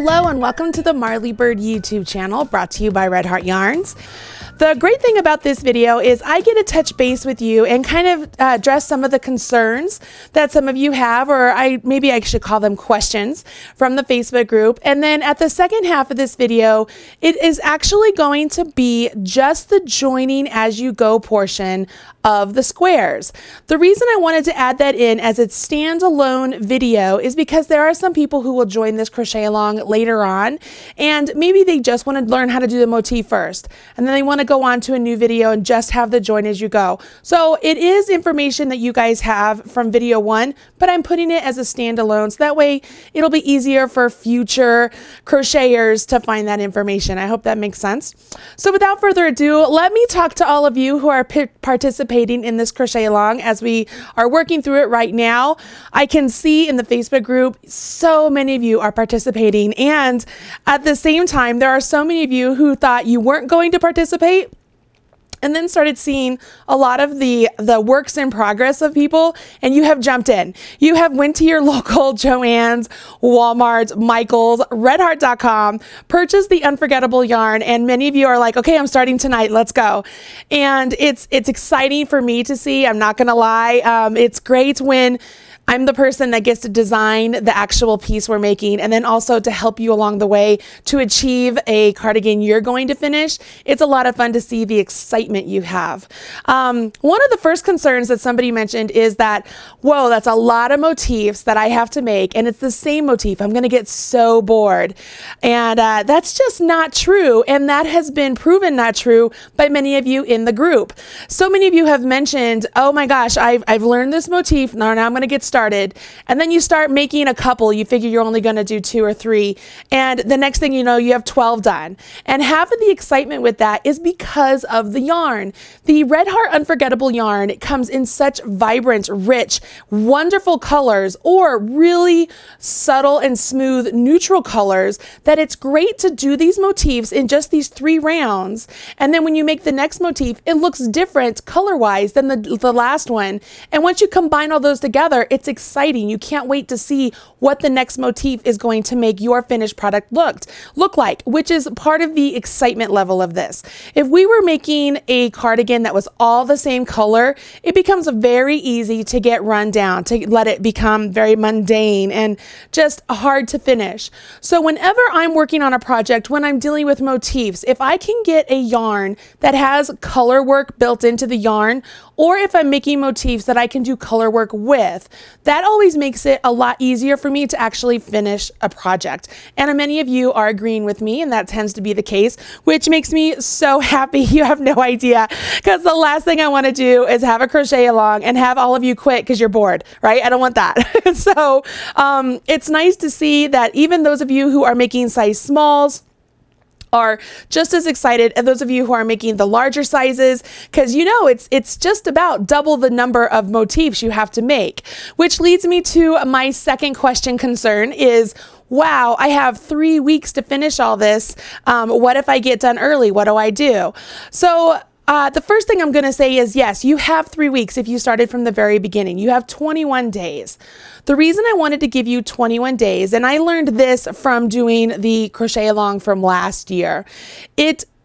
Hello and welcome to the Marley Bird YouTube channel, brought to you by Red Heart Yarns. The great thing about this video is I get to touch base with you and kind of address some of the concerns that some of you have, or maybe I should call them questions from the Facebook group. And then at the second half of this video, it is actually going to be just the joining as you go portion of the squares. The reason I wanted to add that in as a standalone video is because there are some people who will join this crochet along later on, and maybe they just want to learn how to do the motif first, and then they want to go on to a new video and just have the join as you go. So it is information that you guys have from video one, but I'm putting it as a standalone, so that way it'll be easier for future crocheters to find that information. I hope that makes sense. So without further ado, let me talk to all of you who are participating in this crochet along as we are working through it right now. I can see in the Facebook group so many of you are participating, and at the same time there are so many of you who thought you weren't going to participate and then started seeing a lot of the works in progress of people, and you have jumped in. You have went to your local Joann's, Walmart's, Michael's, redheart.com, purchased the unforgettable yarn, and many of you are like, okay, I'm starting tonight, let's go. And it's exciting for me to see, I'm not gonna lie. It's great when I'm the person that gets to design the actual piece we're making, and then also to help you along the way to achieve a cardigan you're going to finish. It's a lot of fun to see the excitement you have. One of the first concerns that somebody mentioned is that, whoa, that's a lot of motifs that I have to make, and it's the same motif. I'm going to get so bored. And that's just not true, and that has been proven not true by many of you in the group. So many of you have mentioned, oh my gosh, I've learned this motif, now I'm going to get started, and then you start making a couple. You figure you're only going to do 2 or 3, and the next thing you know, you have 12 done. And half of the excitement with that is because of the yarn. The Red Heart Unforgettable yarn, it comes in such vibrant, rich, wonderful colors, or really subtle and smooth neutral colors, that it's great to do these motifs in just these 3 rounds. And then when you make the next motif, it looks different color-wise than the last one. And once you combine all those together, it's exciting. You can't wait to see what the next motif is going to make your finished product look like, which is part of the excitement level of this. If we were making a cardigan that was all the same color, it becomes very easy to get run down, to let it become very mundane and just hard to finish. So whenever I'm working on a project, when I'm dealing with motifs, if I can get a yarn that has color work built into the yarn, or if I'm making motifs that I can do color work with, that always makes it a lot easier for me to actually finish a project. And many of you are agreeing with me, and that tends to be the case, which makes me so happy. You have no idea, because the last thing I want to do is have a crochet along and have all of you quit because you're bored, right? I don't want that. So it's nice to see that even those of you who are making size smalls are just as excited as those of you who are making the larger sizes, because you know it's just about double the number of motifs you have to make. Which leads me to my second concern is, wow, I have 3 weeks to finish all this. What if I get done early? What do I do? So the first thing I'm going to say is, yes, you have 3 weeks if you started from the very beginning. You have 21 days. The reason I wanted to give you 21 days, and I learned this from doing the crochet along from last year,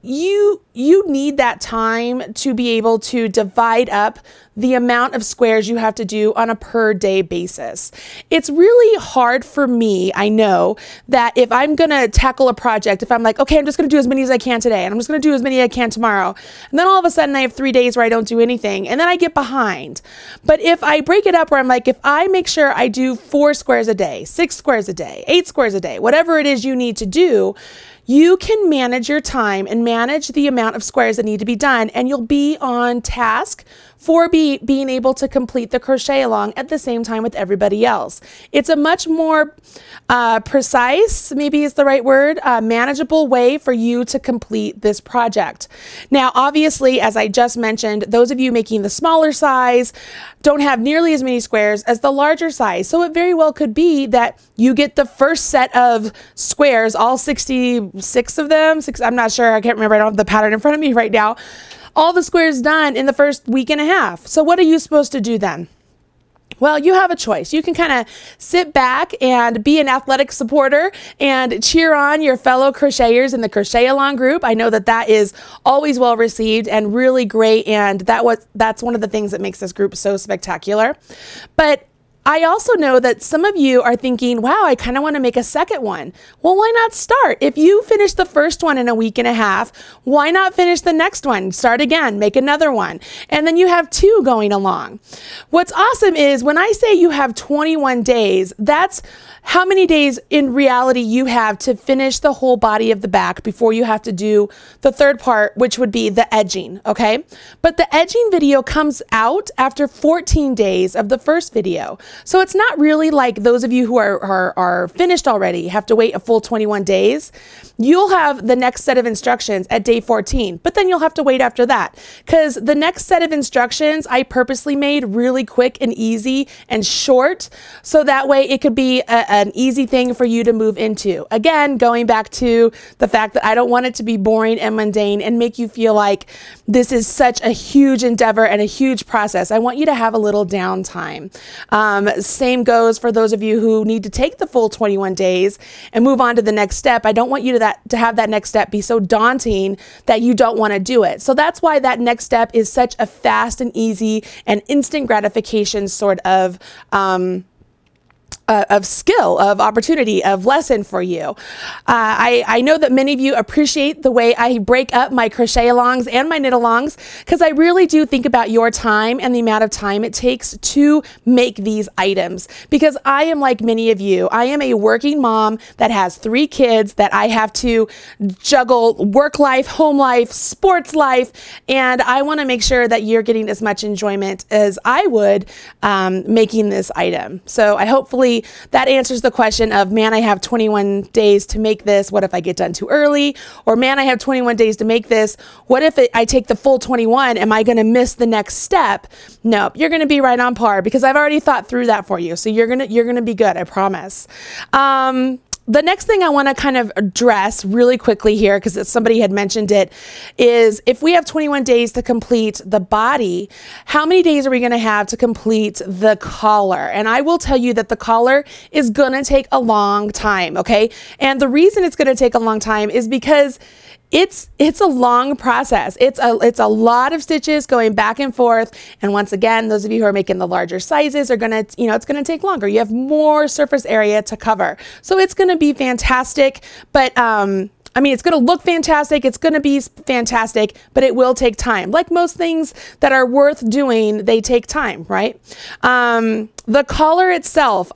you need that time to be able to divide up the amount of squares you have to do on a per day basis. It's really hard for me, I know, that if I'm gonna tackle a project, if I'm like, okay, I'm just gonna do as many as I can today, and I'm just gonna do as many as I can tomorrow, and then all of a sudden I have 3 days where I don't do anything, and then I get behind. But if I break it up where I'm like, if I make sure I do 4 squares a day, 6 squares a day, 8 squares a day, whatever it is you need to do, you can manage your time and manage the amount of squares that need to be done, and you'll be on task for being able to complete the crochet along at the same time with everybody else. It's a much more precise, maybe is the right word, manageable way for you to complete this project. Now, obviously, as I just mentioned, those of you making the smaller size don't have nearly as many squares as the larger size. So it very well could be that you get the first set of squares, all 66 of them, I'm not sure, I can't remember, I don't have the pattern in front of me right now, all the squares done in the first week and a half. So what are you supposed to do then? Well, you have a choice. You can kind of sit back and be an athletic supporter and cheer on your fellow crocheters in the Crochet Along group. I know that that is always well received and really great, and that's one of the things that makes this group so spectacular. But I also know that some of you are thinking, wow, I kind of want to make a second one. Well, why not start? If you finish the first one in a week and a half, why not finish the next one? Start again, make another one. And then you have 2 going along. What's awesome is when I say you have 21 days, that's how many days in reality you have to finish the whole body of the back before you have to do the third part, which would be the edging, okay? But the edging video comes out after 14 days of the first video. So it's not really like those of you who are finished already have to wait a full 21 days. You'll have the next set of instructions at day 14, but then you'll have to wait after that because the next set of instructions I purposely made really quick and easy and short so that way it could be an easy thing for you to move into. Again, going back to the fact that I don't want it to be boring and mundane and make you feel like this is such a huge endeavor and a huge process. I want you to have a little downtime. Same goes for those of you who need to take the full 21 days and move on to the next step. I don't want you to have that next step be so daunting that you don't want to do it. So that's why that next step is such a fast and easy and instant gratification sort of skill, of opportunity, of lesson for you. I know that many of you appreciate the way I break up my crochet alongs and my knit alongs because I really do think about your time and the amount of time it takes to make these items because I am like many of you. I am a working mom that has 3 kids that I have to juggle work life, home life, sports life, and I want to make sure that you're getting as much enjoyment as I would making this item. So I hopefully that answers the question of, man, I have 21 days to make this. What if I get done too early? Or man, I have 21 days to make this. What if I take the full 21? Am I going to miss the next step? No, you're going to be right on par because I've already thought through that for you. So you're going to be good. I promise. The next thing I want to kind of address really quickly here, because somebody had mentioned it, is if we have 21 days to complete the body, how many days are we going to have to complete the collar? And I will tell you that the collar is going to take a long time, okay? And the reason it's going to take a long time is because it's a long process. It's a lot of stitches going back and forth. And once again, those of you who are making the larger sizes are gonna, it's gonna take longer. You have more surface area to cover. So it's gonna be fantastic, but I mean, it's going to look fantastic. It's going to be fantastic, but it will take time. Like most things that are worth doing, they take time, right? The collar itself,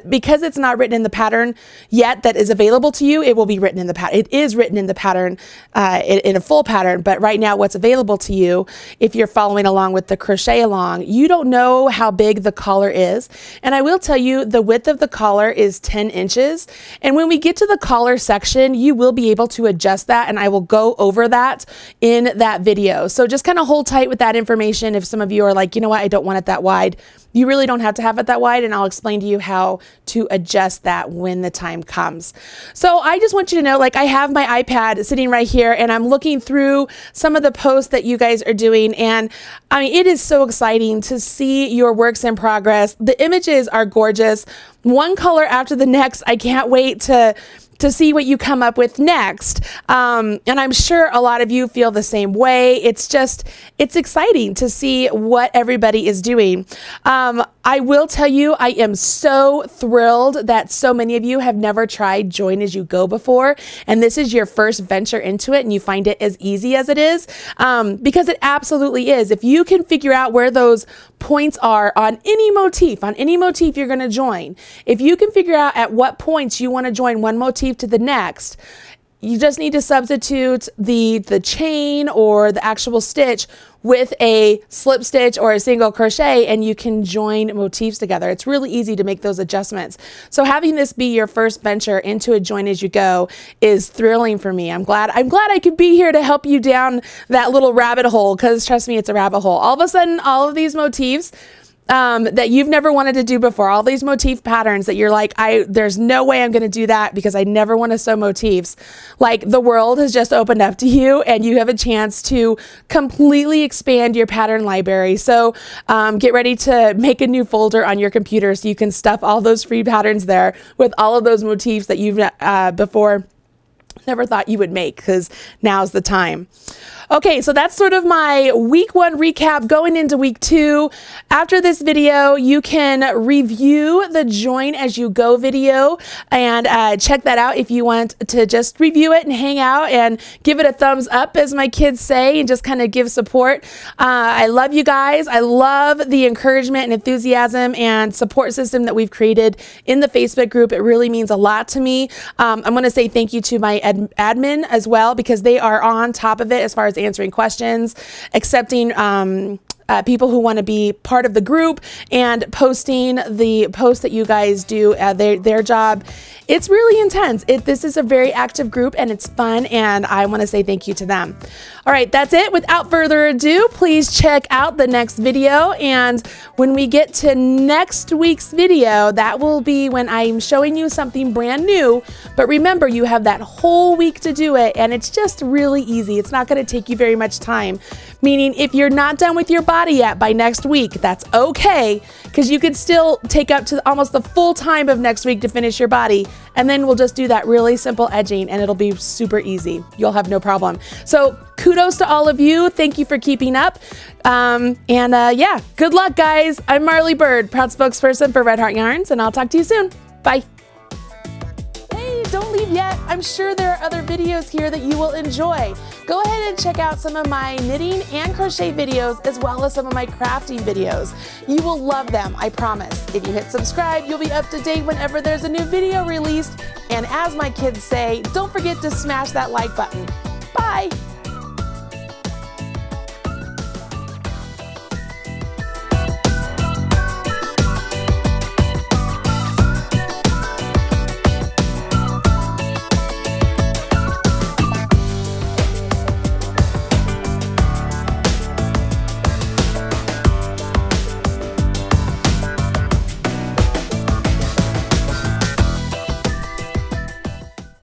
because it's not written in the pattern yet that is available to you, it will be written in the pattern. It is written in the pattern, in a full pattern, but right now what's available to you, if you're following along with the Crochet Along, you don't know how big the collar is. And I will tell you the width of the collar is 10 inches. And when we get to the collar section, you will be able to adjust that, and I will go over that in that video. So just kind of hold tight with that information. If some of you are like, you know what, I don't want it that wide, you really don't have to have it that wide, and I'll explain to you how to adjust that when the time comes. So I just want you to know, like, I have my iPad sitting right here, and I'm looking through some of the posts that you guys are doing, and I mean, it is so exciting to see your works in progress. The images are gorgeous. One color after the next. I can't wait to see what you come up with next. And I'm sure a lot of you feel the same way. It's exciting to see what everybody is doing. I will tell you, I am so thrilled that so many of you have never tried Join As You Go before, and this is your first venture into it and you find it as easy as it is, because it absolutely is. If you can figure out where those points are on any motif you're going to join, if you can figure out at what points you want to join one motif to the next, you just need to substitute the chain or the actual stitch with a slip stitch or a single crochet, and you can join motifs together. It's really easy to make those adjustments. So having this be your first venture into a Join As You Go is thrilling for me. I'm glad I could be here to help you down that little rabbit hole, because trust me, it's a rabbit hole. All of a sudden, all of these motifs, that you've never wanted to do before, all these motif patterns that you're like, there's no way I'm going to do that because I never want to sew motifs. Like, the world has just opened up to you and you have a chance to completely expand your pattern library. So get ready to make a new folder on your computer so you can stuff all those free patterns there with all of those motifs that you've before never thought you would make, because now's the time. Okay, so that's sort of my week 1 recap going into week 2. After this video, you can review the Join As You Go video and check that out if you want to just review it and hang out and give it a thumbs up, as my kids say, and just kind of give support. I love you guys. I love the encouragement and enthusiasm and support system that we've created in the Facebook group. It really means a lot to me. I'm going to say thank you to my admin as well, because they are on top of it as far as answering questions, accepting people who want to be part of the group, and posting the posts that you guys do. Their job, it's really intense. This is a very active group and it's fun, and I want to say thank you to them. All right, that's it. Without further ado, please check out the next video, and when we get to next week's video, that will be when I'm showing you something brand new. But remember, you have that whole week to do it, and it's just really easy. It's not going to take you very much time, meaning if you're not done with your body yet by next week, that's okay, because you could still take up to almost the full time of next week to finish your body, and then we'll just do that really simple edging and it'll be super easy. You'll have no problem. So kudos to all of you. Thank you for keeping up. Yeah, good luck, guys. I'm Marley Bird, proud spokesperson for Red Heart Yarns, and I'll talk to you soon. Bye. Don't leave yet. I'm sure there are other videos here that you will enjoy. Go ahead and check out some of my knitting and crochet videos, as well as some of my crafting videos. You will love them, I promise. If you hit subscribe, you'll be up to date whenever there's a new video released. And as my kids say, don't forget to smash that like button. Bye.